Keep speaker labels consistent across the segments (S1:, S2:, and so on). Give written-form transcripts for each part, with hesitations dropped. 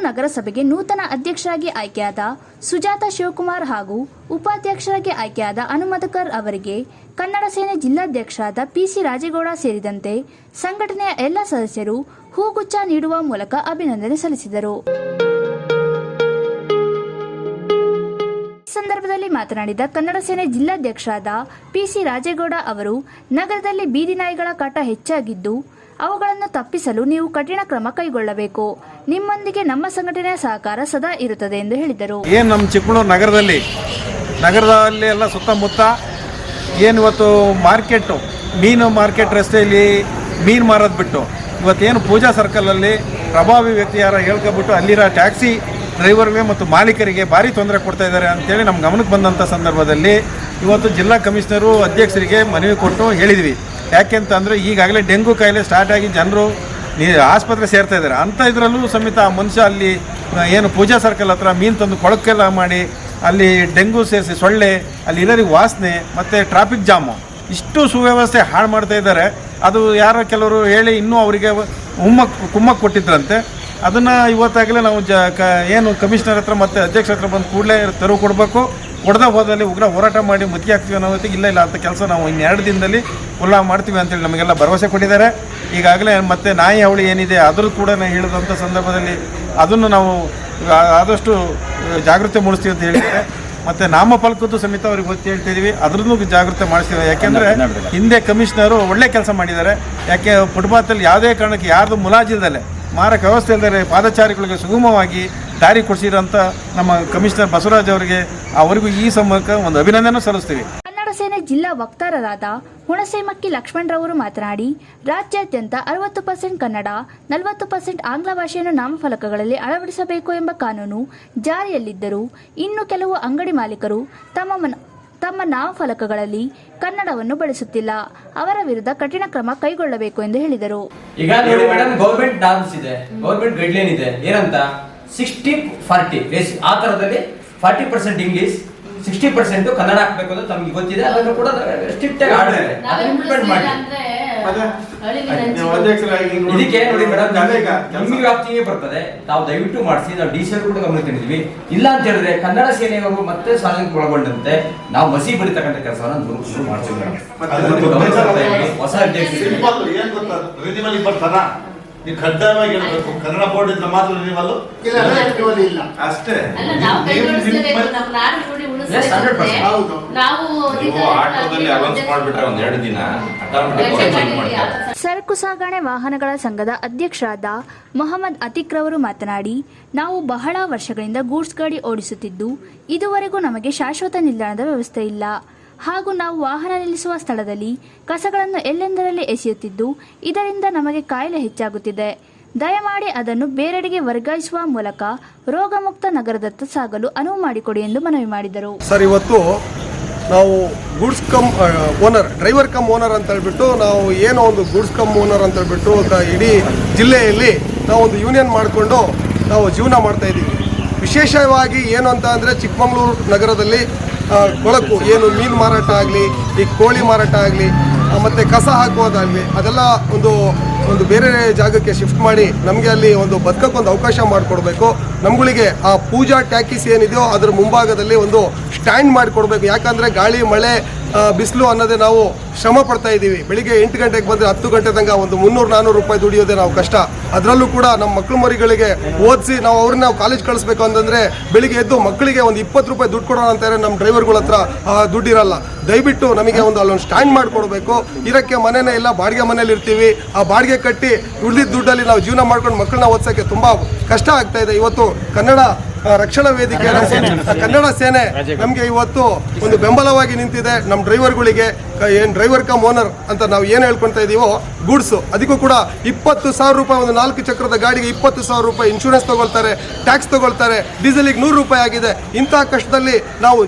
S1: ನಗರಸಭೆಗೆ ನೂತನ ಅಧ್ಯಕ್ಷರಾಗಿ ಆಯ್ಕೆಯಾದ ಸುಜಾತ ಶಿವಕುಮಾರ್ ಹಾಗೂ ಉಪಾಧ್ಯಕ್ಷರಾಗಿ ಆಯ್ಕೆಯಾದ ಹನುಮಂತಕರ್ ಅವರಿಗೆ ಕನ್ನಡ ಸೇನೆ ಜಿಲ್ಲಾಧ್ಯಕ್ಷರಾದ ಪಿಸಿ ರಾಜೇಗೌಡ ಸೇರಿದಂತೆ ಸಂಘಟನೆಯ ಎಲ್ಲ ಸದಸ್ಯರು ಹೂಗುಚ್ಛ ನೀಡುವ ಮೂಲಕ ಅಭಿನಂದನೆ ಸಲ್ಲಿಸಿದರು. ಈ ಸಂದರ್ಭದಲ್ಲಿ ಮಾತನಾಡಿದ ಕನ್ನಡ ಸೇನೆ ಜಿಲ್ಲಾಧ್ಯಕ್ಷರಾದ ಪಿಸಿ ರಾಜೇಗೌಡ ಅವರು, ನಗರದಲ್ಲಿ ಬೀದಿ ನಾಯಿಗಳ ಕಾಟ ಹೆಚ್ಚಾಗಿದ್ದು ಅವುಗಳನ್ನು ತಪ್ಪಿಸಲು ನೀವು ಕಠಿಣ ಕ್ರಮ ಕೈಗೊಳ್ಳಬೇಕು. ನಿಮ್ಮೊಂದಿಗೆ ನಮ್ಮ ಸಂಘಟನೆಯ ಸಹಕಾರ ಸದಾ ಇರುತ್ತದೆ ಎಂದು ಹೇಳಿದರು.
S2: ಏನು ನಮ್ಮ ಚಿಕ್ಕಮಗಳೂರು ನಗರದಲ್ಲಿ ಎಲ್ಲ ಸುತ್ತಮುತ್ತ ಏನು ಇವತ್ತು ಮಾರ್ಕೆಟು ಮೀನು ಮಾರ್ಕೆಟ್ ರಸ್ತೆಯಲ್ಲಿ ಮೀನು ಮಾರೋದು ಬಿಟ್ಟು ಇವತ್ತೇನು ಪೂಜಾ ಸರ್ಕಲಲ್ಲಿ ಪ್ರಭಾವಿ ವ್ಯಕ್ತಿ ಯಾರ ಹೇಳ್ಕೊಬಿಟ್ಟು ಅಲ್ಲಿರೋ ಟ್ಯಾಕ್ಸಿ ಡ್ರೈವರ್ಗೆ ಮತ್ತು ಮಾಲೀಕರಿಗೆ ಭಾರಿ ತೊಂದರೆ ಕೊಡ್ತಾ ಇದ್ದಾರೆ ಅಂತೇಳಿ ನಮ್ಮ ಗಮನಕ್ಕೆ ಬಂದಂಥ ಸಂದರ್ಭದಲ್ಲಿ ಇವತ್ತು ಜಿಲ್ಲಾ ಕಮಿಷನರು ಅಧ್ಯಕ್ಷರಿಗೆ ಮನವಿ ಕೊಟ್ಟು ಹೇಳಿದ್ವಿ. ಯಾಕೆಂತಂದರೆ ಈಗಾಗಲೇ ಡೆಂಗು ಕಾಯಿಲೆ ಸ್ಟಾರ್ಟ್ ಆಗಿ ಜನರು ಆಸ್ಪತ್ರೆ ಸೇರ್ತಾ ಇದ್ದಾರೆ. ಅಂಥ ಇದರಲ್ಲೂ ಸಮೇತ ಆ ಮನುಷ್ಯ ಅಲ್ಲಿ ಏನು ಪೂಜಾ ಸರ್ಕಲ್ ಹತ್ರ ಮೀನು ತಂದು ಕೊಳಕೆಲ್ಲ ಮಾಡಿ ಅಲ್ಲಿ ಡೆಂಗು ಸೇರಿಸಿ ಸೊಳ್ಳೆ ಅಲ್ಲಿ ಇರೋರಿಗೆ ವಾಸನೆ ಮತ್ತು ಟ್ರಾಫಿಕ್ ಜಾಮು ಇಷ್ಟು ಸುವ್ಯವಸ್ಥೆ ಹಾಳು ಮಾಡ್ತಾ ಇದ್ದಾರೆ. ಅದು ಯಾರೋ ಕೆಲವರು ಹೇಳಿ ಇನ್ನೂ ಅವರಿಗೆ ಕುಮ್ಮಕ್ಕೆ ಕೊಟ್ಟಿದ್ರಂತೆ. ಅದನ್ನು ಇವತ್ತಾಗಲೇ ನಾವು ಏನು ಕಮಿಷನರ್ ಹತ್ರ ಮತ್ತು ಅಧ್ಯಕ್ಷರ ಹತ್ರ ಬಂದು ಕೂಡಲೇ ತೆರವು ಕೊಡಬೇಕು. ಕೊಡದ ಹೋದಲ್ಲಿ ಉಗ್ರ ಹೋರಾಟ ಮಾಡಿ ಮುತ್ತಿಗೆ ಹಾಕ್ತೀವಿ ಅನ್ನೋ ಹೊತ್ತಿಗೆ ಇಲ್ಲ ಅಂತ ಕೆಲಸ ನಾವು ಇನ್ನೆರಡು ದಿನದಲ್ಲಿ ಉಲ್ಲಾ ಮಾಡ್ತೀವಿ ಅಂತೇಳಿ ನಮಗೆಲ್ಲ ಭರವಸೆ ಕೊಟ್ಟಿದ್ದಾರೆ. ಈಗಾಗಲೇ ಮತ್ತು ನಾಯಿ ಅವಳಿ ಏನಿದೆ ಅದ್ರದ್ದು ಕೂಡ ಹೇಳಿದಂಥ ಸಂದರ್ಭದಲ್ಲಿ ಅದನ್ನು ನಾವು ಆದಷ್ಟು ಜಾಗೃತಿ ಮೂಡಿಸ್ತೀವಿ ಅಂತ ಹೇಳಿದ್ದಾರೆ. ಮತ್ತು ನಾಮಫಲಕದ್ದು ಸಮೇತ ಅವ್ರಿಗೆ ಗೊತ್ತು ಹೇಳ್ತಿದ್ದೀವಿ, ಅದ್ರದ್ದು ಜಾಗೃತಿ ಮಾಡಿಸ್ತೀವಿ. ಯಾಕೆಂದರೆ ಹಿಂದೆ ಕಮಿಷನರು ಒಳ್ಳೆ ಕೆಲಸ ಮಾಡಿದ್ದಾರೆ. ಯಾಕೆ ಫುಟ್ಪಾತಲ್ಲಿ ಯಾವುದೇ ಕಾರಣಕ್ಕೆ ಯಾರ್ದು ಮುಲಾಜಿಲ್ದಲೆ ಮಾರಕ ವ್ಯವಸ್ಥೆ ಇಲ್ಲದೆ ಪಾದಚಾರಿಗಳಿಗೆ ಸುಗಮವಾಗಿ ದಾರಿ ಕೊಡಿಸಿರೋಂಥ ನಮ್ಮ ಕಮಿಷನರ್ ಬಸವರಾಜ್ ಅವರಿಗೂ ಈ ಸಂಬಂಧ ಒಂದು ಅಭಿನಂದನೆ ಸಲ್ಲಿಸ್ತೀವಿ.
S1: ಕನ್ನಡ ಸೇನೆ ಜಿಲ್ಲಾ ವಕ್ತಾರರಾದ ಹುಣಸೇಮಕ್ಕಿ ಲಕ್ಷ್ಮಣರವರು ಮಾತನಾಡಿ, ರಾಜ್ಯಾದ್ಯಂತ 60% ಕನ್ನಡ 40% ಆಂಗ್ಲ ಭಾಷೆಯನ್ನು ನಾಮಫಲಕಗಳಲ್ಲಿ ಅಳವಡಿಸಬೇಕು ಎಂಬ ಕಾನೂನು ಜಾರಿಯಲ್ಲಿದ್ದರೂ ಇನ್ನು ಕೆಲವು ಅಂಗಡಿ ಮಾಲೀಕರು ತಮ್ಮ ನಾಮಫಲಕಗಳಲ್ಲಿ ಕನ್ನಡವನ್ನು ಬಳಸುತ್ತಿಲ್ಲ. ಅವರ ವಿರುದ್ಧ ಕಠಿಣ ಕ್ರಮ ಕೈಗೊಳ್ಳಬೇಕು ಎಂದು ಹೇಳಿದರು.
S3: ಈಗ ನೋಡಿ ಮೇಡಮ್, ಗೌರ್ಮೆಂಟ್ ನಾರ್ಮ್ಸ್ ಇದೆ, ಗೌರ್ಮೆಂಟ್ ಗೈಡ್ಲೈನ್ ಇದೆ. ಏನಂತ 60-40 ಆ ತರದಲ್ಲಿ 40% ಇಂಗ್ಲಿಷ್ 60% ಕನ್ನಡ ಹಾಕ್ಬೇಕು ಅಂತ ತಮ್ಗೆ ಗೊತ್ತಿದೆ. ಅದನ್ನು ಕೂಡ ಸ್ಟ್ರಿಕ್ಟ್ ಆಗಿ ಆಡಿದ್ದಾರೆ, ಅದನ್ನ ಇಂಪ್ಲಿಮೆಂಟ್ ಮಾಡಿ. ಇದಕ್ಕೆ ನೋಡಿ ಮೇಡಮ್, ನಮಗೆ ವ್ಯಾಪ್ತಿಗೆ ಬರ್ತದೆ. ನಾವು ದಯವಿಟ್ಟು ಮಾಡಿಸಿ, ನಾವು ಡಿಸಿಎಲ್ ಕೂಡ ಗಮನ ತಂದಿದ್ವಿ. ಇಲ್ಲ ಅಂತ ಹೇಳಿದ್ರೆ ಕನ್ನಡ ಸೇನೆಯವರು ಮತ್ತೆ ಸಾರ್ವಜನಿಕ ಒಳಗೊಂಡಂತೆ ನಾವು ಮಸಿ ಬಡಿತಕ್ಕಂಥ ಕೆಲಸವನ್ನು ಶುರು ಮಾಡ್ತೀವಿ ಮೇಡಮ್. ಹೊಸ
S4: ನೀವು ಕಡ್ಡಾಯವಾಗಿ ಹೇಳ್ಬೇಕು, ಕನ್ನಡ ಬೋರ್ಡ್ ಇಂದ ಮಾತ್ರ ನೀವಲ್ಲ ಅಷ್ಟೇ.
S1: ಸರಕು ಸಾಗಣೆ ವಾಹನಗಳ ಸಂಘದ ಅಧ್ಯಕ್ಷರಾದ ಮೊಹಮ್ಮದ್ ಅತಿಕ್ ರವರು ಮಾತನಾಡಿ, ನಾವು ಬಹಳ ವರ್ಷಗಳಿಂದ ಗೂಡ್ಸ್ ಗಾಡಿ ಓಡಿಸುತ್ತಿದ್ದು ಇದುವರೆಗೂ ನಮಗೆ ಶಾಶ್ವತ ನಿಲ್ದಾಣದ ವ್ಯವಸ್ಥೆ ಇಲ್ಲ. ಹಾಗೂ ನಾವು ವಾಹನ ನಿಲ್ಲಿಸುವ ಸ್ಥಳದಲ್ಲಿ ಕಸಗಳನ್ನು ಎಲ್ಲೆಂದರಲ್ಲಿ ಎಸೆಯುತ್ತಿದ್ದು ಇದರಿಂದ ನಮಗೆ ಕಾಯಿಲೆ ಹೆಚ್ಚಾಗುತ್ತಿದೆ. ದಯಮಾಡಿ ಅದನ್ನು ಬೇರೆಡೆಗೆ ವರ್ಗಾಯಿಸುವ ಮೂಲಕ ರೋಗಮುಕ್ತ ನಗರದತ್ತ ಸಾಗಲು ಅನುವು ಮಾಡಿಕೊಡಿ ಎಂದು ಮನವಿ ಮಾಡಿದರು.
S5: ಸರ್, ಇವತ್ತು ನಾವು goods come owner, driver come owner ಅಂತ ಹೇಳ್ಬಿಟ್ಟು ನಾವು ಏನೋ ಒಂದು ಗೂಡ್ಸ್ ಕಮ್ ಓನರ್ ಅಂತ ಹೇಳ್ಬಿಟ್ಟು ಇಡೀ ಜಿಲ್ಲೆಯಲ್ಲಿ ನಾವು ಒಂದು ಯೂನಿಯನ್ ಮಾಡಿಕೊಂಡು ನಾವು ಜೀವನ ಮಾಡ್ತಾ ಇದ್ದೀವಿ. ವಿಶೇಷವಾಗಿ ಏನು ಅಂತ ಅಂದರೆ ಚಿಕ್ಕಮಗಳೂರು ನಗರದಲ್ಲಿ ಕೊಳಕು ಏನು ಮೀನು ಮಾರಾಟ ಆಗಲಿ, ಈ ಕೋಳಿ ಮಾರಾಟ ಆಗಲಿ, ಮತ್ತು ಕಸ ಹಾಕುವುದಾಗಲಿ, ಅದೆಲ್ಲ ಒಂದು ಬೇರೆ ಜಾಗಕ್ಕೆ ಶಿಫ್ಟ್ ಮಾಡಿ ನಮಗೆ ಅಲ್ಲಿ ಒಂದು ಬದುಕಕ್ಕೊಂದು ಅವಕಾಶ ಮಾಡಿಕೊಡ್ಬೇಕು. ನಮ್ಗಳಿಗೆ ಆ ಪೂಜಾ ಟ್ಯಾಕಿಸ್ ಏನಿದೆಯೋ ಅದ್ರ ಮುಂಭಾಗದಲ್ಲಿ ಒಂದು ಸ್ಟ್ಯಾಂಡ್ ಮಾಡಿಕೊಡ್ಬೇಕು. ಯಾಕಂದರೆ ಗಾಳಿ ಮಳೆ ಬಿಸಿಲು ಅನ್ನೋದೇ ನಾವು ಶ್ರಮ ಪಡ್ತಾ ಇದ್ದೀವಿ. ಬೆಳಿಗ್ಗೆ 8 ಗಂಟೆಗೆ ಬಂದರೆ 10 ಗಂಟೆ ತನಕ ಒಂದು 300-400 ರೂಪಾಯಿ ದುಡಿಯೋದೇ ನಾವು ಕಷ್ಟ. ಅದರಲ್ಲೂ ಕೂಡ ನಮ್ಮ ಮಕ್ಕಳು ಮರಿಗಳಿಗೆ ಓದಿಸಿ ನಾವು ಕಾಲೇಜ್ ಕಳಿಸ್ಬೇಕು ಅಂತಂದರೆ ಬೆಳಿಗ್ಗೆ ಎದ್ದು ಮಕ್ಕಳಿಗೆ ಒಂದು 20 ರೂಪಾಯಿ ದುಡ್ಡು ಕೊಡೋಣ ಅಂತಾರೆ. ನಮ್ಮ ಡ್ರೈವರ್ಗಳ ಹತ್ರ ದುಡ್ಡಿರಲ್ಲ. ದಯವಿಟ್ಟು ನಮಗೆ ಅಲ್ಲೊಂದು ಸ್ಟ್ಯಾಂಡ್ ಮಾಡಿಕೊಡ್ಬೇಕು. ಇರೋಕ್ಕೆ ಮನೆಯೇ ಇಲ್ಲ, ಬಾಡಿಗೆ ಮನೇಲಿ ಇರ್ತೀವಿ. ಆ ಬಾಡಿಗೆ ಕಟ್ಟಿ ಉಳಿದಿದ್ದ ದುಡ್ಡಲ್ಲಿ ನಾವು ಜೀವನ ಮಾಡ್ಕೊಂಡು ಮಕ್ಕಳನ್ನ ಓದಿಸೋಕ್ಕೆ ತುಂಬ ಕಷ್ಟ ಆಗ್ತಾ ಇದೆ. ಇವತ್ತು ಕನ್ನಡ ರಕ್ಷಣಾ ವೇದಿಕೆ ಕನ್ನಡ ಸೇನೆ ನಮಗೆ ಇವತ್ತು ಒಂದು ಬೆಂಬಲವಾಗಿ ನಿಂತಿದೆ. ನಮ್ಮ ಡ್ರೈವರ್ಗಳಿಗೆ ಏನು ಡ್ರೈವರ್ ಕಮ್ ಓನರ್ ಅಂತ ನಾವು ಏನು ಹೇಳ್ಕೊಳ್ತಾ ಇದ್ದೀವೋ ಗೂಡ್ಸು, ಅದಕ್ಕೂ ಕೂಡ 20,000 ರೂಪಾಯಿ, ಒಂದು 4 ಚಕ್ರದ ಗಾಡಿಗೆ 20,000 ರೂಪಾಯಿ ಇನ್ಶೂರೆನ್ಸ್ ತೊಗೊಳ್ತಾರೆ, ಟ್ಯಾಕ್ಸ್ ತೊಗೊಳ್ತಾರೆ, ಡೀಸೆಲಿಗೆ 100 ರೂಪಾಯಿ ಆಗಿದೆ. ಇಂಥ ಕಷ್ಟದಲ್ಲಿ ನಾವು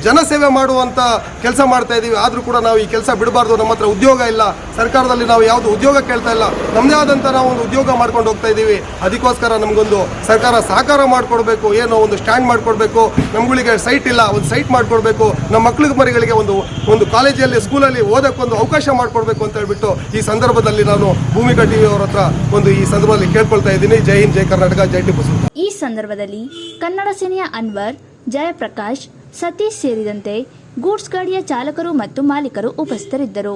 S5: ಜನಸೇವೆ ಮಾಡುವಂಥ ಕೆಲಸ ಮಾಡ್ತಾ ಇದ್ದೀವಿ. ಆದರೂ ಕೂಡ ನಾವು ಈ ಕೆಲಸ ಬಿಡಬಾರ್ದು. ನಮ್ಮ ಹತ್ರ ಉದ್ಯೋಗ ಇಲ್ಲ, ಸರ್ಕಾರದಲ್ಲಿ ನಾವು ಯಾವುದು ಉದ್ಯೋಗ ಕೇಳ್ತಾ ಇಲ್ಲ, ನಮ್ಮದೇ ಆದಂಥ ನಾವು ಒಂದು ಉದ್ಯೋಗ ಮಾಡ್ಕೊಂಡು ಹೋಗ್ತಾ ಇದ್ದೀವಿ. ಅದಕ್ಕೋಸ್ಕರ ನಮಗೊಂದು ಸರ್ಕಾರ ಸಹಕಾರ ಮಾಡಿಕೊಡ್ಬೇಕು, ಏನೋ ಒಂದು ಸ್ಟ್ಯಾಂಡ್ ಮಾಡಿಕೊಡ್ಬೇಕು. ನಮ್ಗಳಿಗೆ ಸೈಟ್ ಇಲ್ಲ, ಒಂದು ಸೈಟ್ ಮಾಡಿಕೊಡ್ಬೇಕು. ನಮ್ಮ ಮಕ್ಕಳಿಗೆ ಮರಿಗಳಿಗೆ ಒಂದು ಕಾಲೇಜಲ್ಲಿ ಸ್ಕೂಲ್ ಸ್ಕೂಲಲ್ಲಿ ಓದಕ್ಕೊಂದು ಅವಕಾಶ ಮಾಡಿಕೊಡ್ಬೇಕು ಅಂತ ಹೇಳ್ಬಿಟ್ಟು ಈ ಸಂದರ್ಭದಲ್ಲಿ ನಾನು ಭೂಮಿಕಾ ಟಿವಿ ಅವರ ಹತ್ರ ಒಂದು ಈ ಸಂದರ್ಭದಲ್ಲಿ ಕೇಳ್ಕೊಳ್ತಾ ಇದ್ದೀನಿ. ಜೈ ಹಿಂದ್, ಜೈ ಕರ್ನಾಟಕ, ಜೈ ಟಿಪ್ಪು ಸುಲ್ತಾನ್.
S1: ಈ ಸಂದರ್ಭದಲ್ಲಿ ಕನ್ನಡ ಸೇನೆಯ ಅನ್ವರ್, ಜಯಪ್ರಕಾಶ್, ಸತೀಶ್ ಸೇರಿದಂತೆ ಗೂಡ್ಸ್ ಗಾಡಿಯ ಚಾಲಕರು ಮತ್ತು ಮಾಲೀಕರು ಉಪಸ್ಥಿತರಿದ್ದರು.